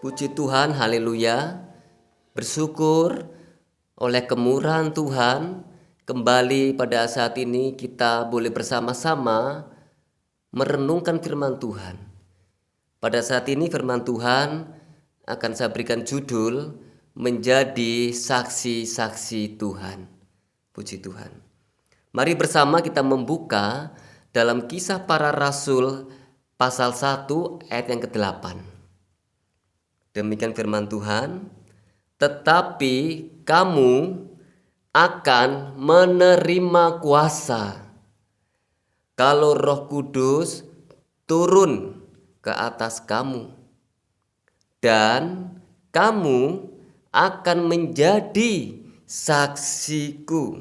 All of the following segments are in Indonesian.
Puji Tuhan, haleluya. Bersyukur oleh kemurahan Tuhan, kembali pada saat ini kita boleh bersama-sama merenungkan firman Tuhan. Pada saat ini firman Tuhan akan saya berikan judul menjadi saksi-saksi Tuhan. Puji Tuhan. Mari bersama kita membuka dalam Kisah Para Rasul pasal 1 ayat yang ke-8. Demikian firman Tuhan, tetapi kamu akan menerima kuasa kalau Roh Kudus turun ke atas kamu, dan kamu akan menjadi saksiku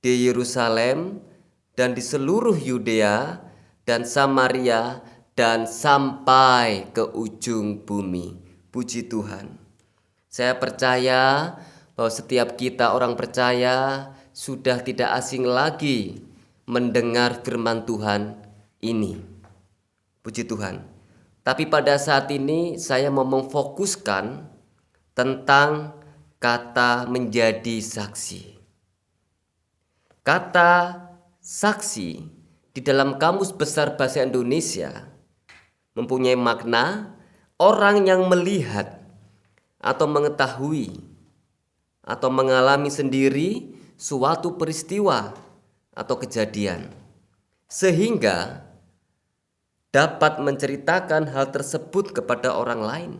di Yerusalem dan di seluruh Yudea dan Samaria dan sampai ke ujung bumi. Puji Tuhan. Saya percaya bahwa setiap kita orang percaya sudah tidak asing lagi mendengar firman Tuhan ini. Puji Tuhan. Tapi pada saat ini saya mau memfokuskan tentang kata menjadi saksi. Kata saksi di dalam Kamus Besar Bahasa Indonesia mempunyai makna orang yang melihat atau mengetahui atau mengalami sendiri suatu peristiwa atau kejadian, sehingga dapat menceritakan hal tersebut kepada orang lain.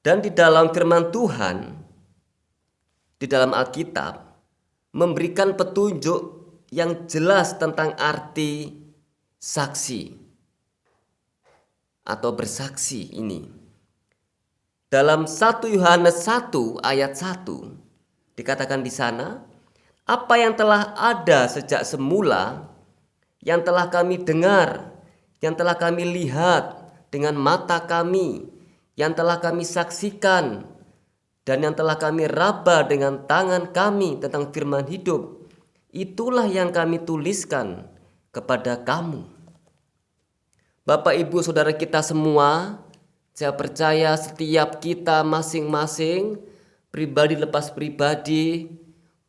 Dan di dalam firman Tuhan, di dalam Alkitab, memberikan petunjuk yang jelas tentang arti saksi atau bersaksi ini. Dalam 1 Yohanes 1 ayat 1 dikatakan di sana, apa yang telah ada sejak semula, yang telah kami dengar, yang telah kami lihat dengan mata kami, yang telah kami saksikan, dan yang telah kami raba dengan tangan kami tentang firman hidup, itulah yang kami tuliskan kepada kamu. Bapak, Ibu, Saudara kita semua, saya percaya setiap kita masing-masing, pribadi lepas pribadi,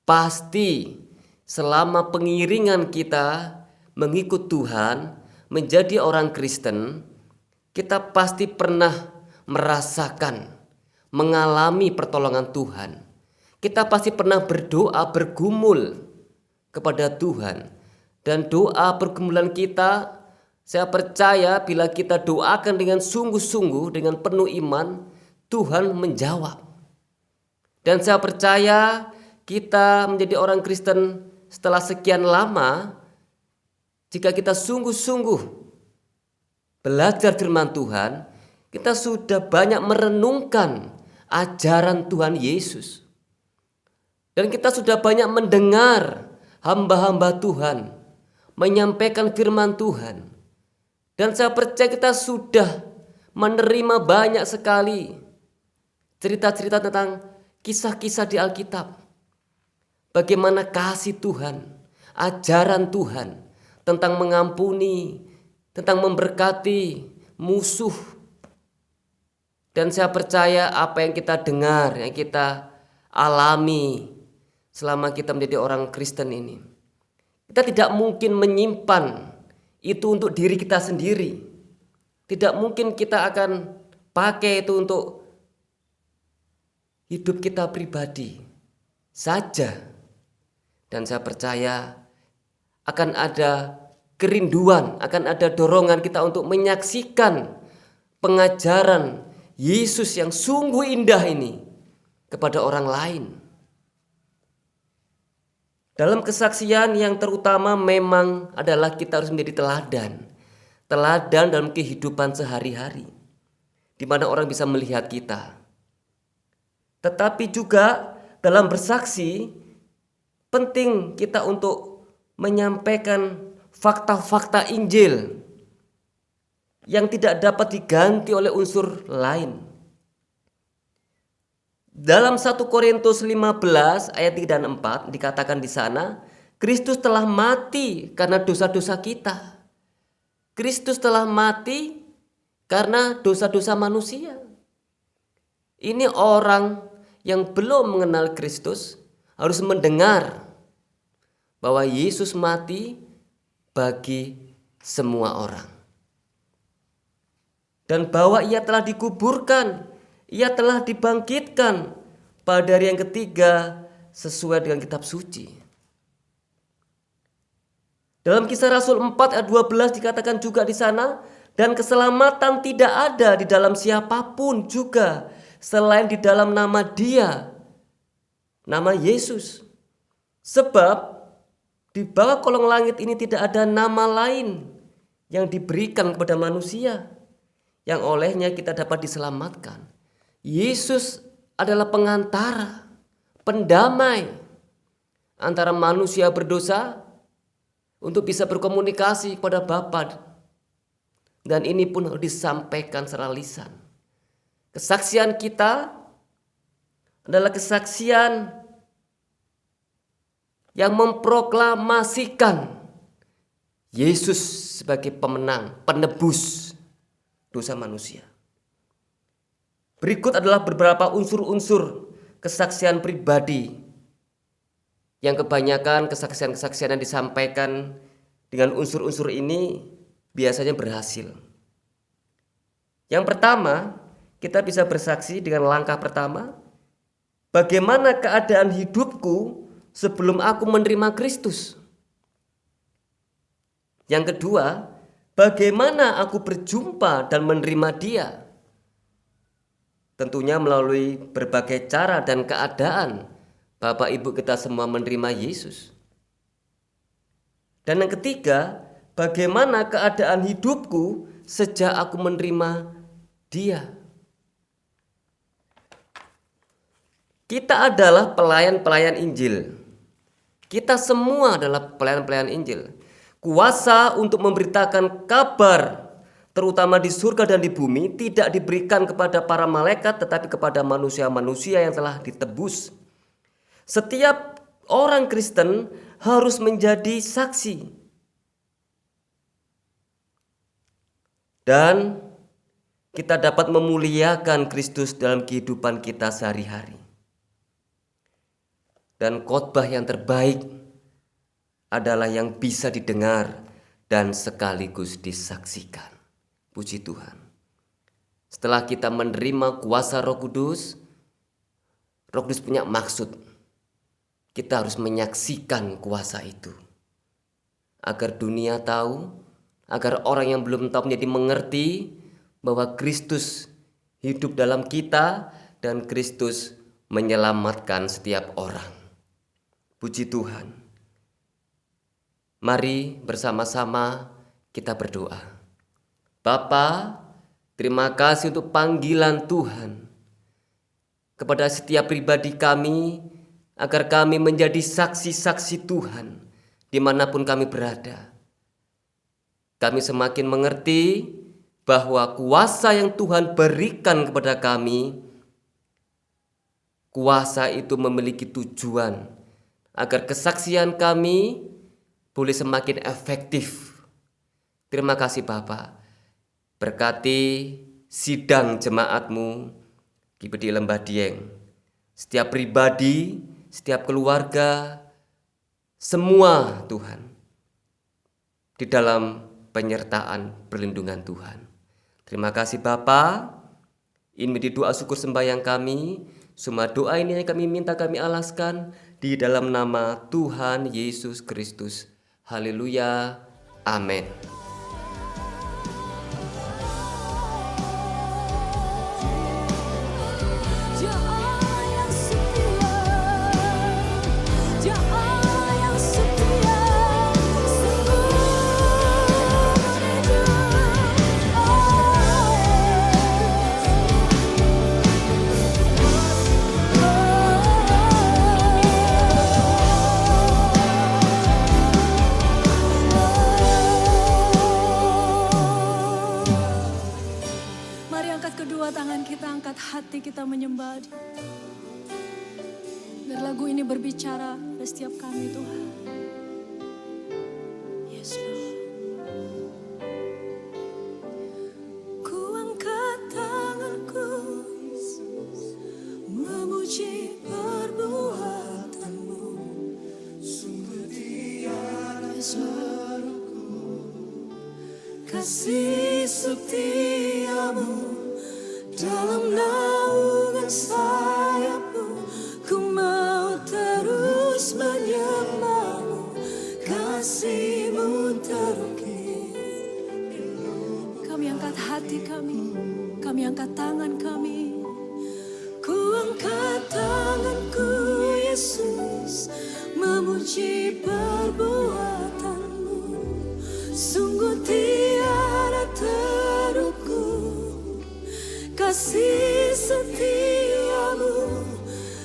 pasti selama pengiringan kita mengikut Tuhan, menjadi orang Kristen, kita pasti pernah merasakan, mengalami pertolongan Tuhan. Kita pasti pernah berdoa, bergumul kepada Tuhan. Dan doa pergumulan kita, saya percaya bila kita doakan dengan sungguh-sungguh, dengan penuh iman, Tuhan menjawab. Dan saya percaya kita menjadi orang Kristen setelah sekian lama, jika kita sungguh-sungguh belajar firman Tuhan, kita sudah banyak merenungkan ajaran Tuhan Yesus. Dan kita sudah banyak mendengar hamba-hamba Tuhan menyampaikan firman Tuhan. Dan saya percaya kita sudah menerima banyak sekali cerita-cerita tentang kisah-kisah di Alkitab. Bagaimana kasih Tuhan, ajaran Tuhan tentang mengampuni, tentang memberkati musuh. Dan saya percaya apa yang kita dengar, yang kita alami selama kita menjadi orang Kristen ini, kita tidak mungkin menyimpan itu untuk diri kita sendiri. Tidak mungkin kita akan pakai itu untuk hidup kita pribadi saja. Dan saya percaya akan ada kerinduan, akan ada dorongan kita untuk menyaksikan pengajaran Yesus yang sungguh indah ini kepada orang lain. Dalam kesaksian yang terutama memang adalah kita harus menjadi teladan. Teladan dalam kehidupan sehari-hari, di mana orang bisa melihat kita. Tetapi juga dalam bersaksi, penting kita untuk menyampaikan fakta-fakta Injil yang tidak dapat diganti oleh unsur lain. Dalam 1 Korintus 15 ayat 3 dan 4 dikatakan di sana, Kristus telah mati karena dosa-dosa kita. Kristus telah mati karena dosa-dosa manusia. Ini orang yang belum mengenal Kristus harus mendengar bahwa Yesus mati bagi semua orang. Dan bahwa ia telah dikuburkan, ia telah dibangkitkan pada hari yang ketiga sesuai dengan kitab suci. Dalam Kisah Rasul 4 ayat 12 dikatakan juga di sana, dan keselamatan tidak ada di dalam siapapun juga selain di dalam nama Dia, nama Yesus. Sebab di bawah kolong langit ini tidak ada nama lain yang diberikan kepada manusia yang olehnya kita dapat diselamatkan. Yesus adalah pengantara, pendamai antara manusia berdosa untuk bisa berkomunikasi kepada Bapa. Dan ini pun harus disampaikan secara lisan. Kesaksian kita adalah kesaksian yang memproklamasikan Yesus sebagai pemenang, penebus dosa manusia. Berikut adalah beberapa unsur-unsur kesaksian pribadi yang kebanyakan kesaksian-kesaksian yang disampaikan dengan unsur-unsur ini biasanya berhasil. Yang pertama, kita bisa bersaksi dengan langkah pertama, bagaimana keadaan hidupku sebelum aku menerima Kristus. Yang kedua, bagaimana aku berjumpa dan menerima Dia. Tentunya melalui berbagai cara dan keadaan Bapak Ibu kita semua menerima Yesus. Dan yang ketiga, bagaimana keadaan hidupku sejak aku menerima Dia. Kita adalah pelayan-pelayan Injil. Kita semua adalah pelayan-pelayan Injil. Kuasa untuk memberitakan kabar, terutama di surga dan di bumi, tidak diberikan kepada para malaikat, tetapi kepada manusia-manusia yang telah ditebus. Setiap orang Kristen harus menjadi saksi. Dan kita dapat memuliakan Kristus dalam kehidupan kita sehari-hari. Dan khotbah yang terbaik adalah yang bisa didengar dan sekaligus disaksikan. Puji Tuhan. Setelah kita menerima kuasa Roh Kudus punya maksud. Kita harus menyaksikan kuasa itu. Agar dunia tahu, agar orang yang belum tahu menjadi mengerti bahwa Kristus hidup dalam kita dan Kristus menyelamatkan setiap orang. Puji Tuhan. Mari bersama-sama kita berdoa. Bapa, terima kasih untuk panggilan Tuhan kepada setiap pribadi kami, agar kami menjadi saksi-saksi Tuhan dimanapun kami berada. Kami semakin mengerti bahwa kuasa yang Tuhan berikan kepada kami, kuasa itu memiliki tujuan agar kesaksian kami boleh semakin efektif. Terima kasih Bapa. Berkati sidang jemaat-Mu di Lembah Dieng. Setiap pribadi, setiap keluarga, semua Tuhan, di dalam penyertaan perlindungan Tuhan. Terima kasih Bapa. Ini menjadi doa syukur sembahyang kami. Semua doa ini yang kami minta kami alaskan di dalam nama Tuhan Yesus Kristus. Haleluya. Amin. Tangan kita, angkat hati kita menyembah Dia. Biar lagu ini berbicara pada setiap kami Tuhan. Yes Lord. Ku Kasih setiamu dalam naungan sayapmu, ku mau terus menyembahmu. Kasihmu terukir. Kami angkat hati kami angkat tangan kami. Ku angkat tanganku Yesus, memuji perbuatanmu. Sungguh tiada terukur kasih setiamu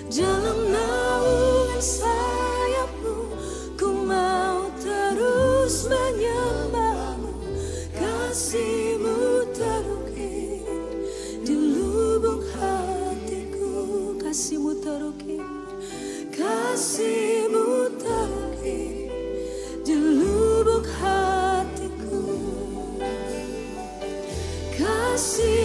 dalam naungan sayapmu, ku mau terus menyembahmu. Kasihmu terukir di lubuk hatiku. Kasihmu terukir, kasihmu terukir di lubuk hatiku. Kasih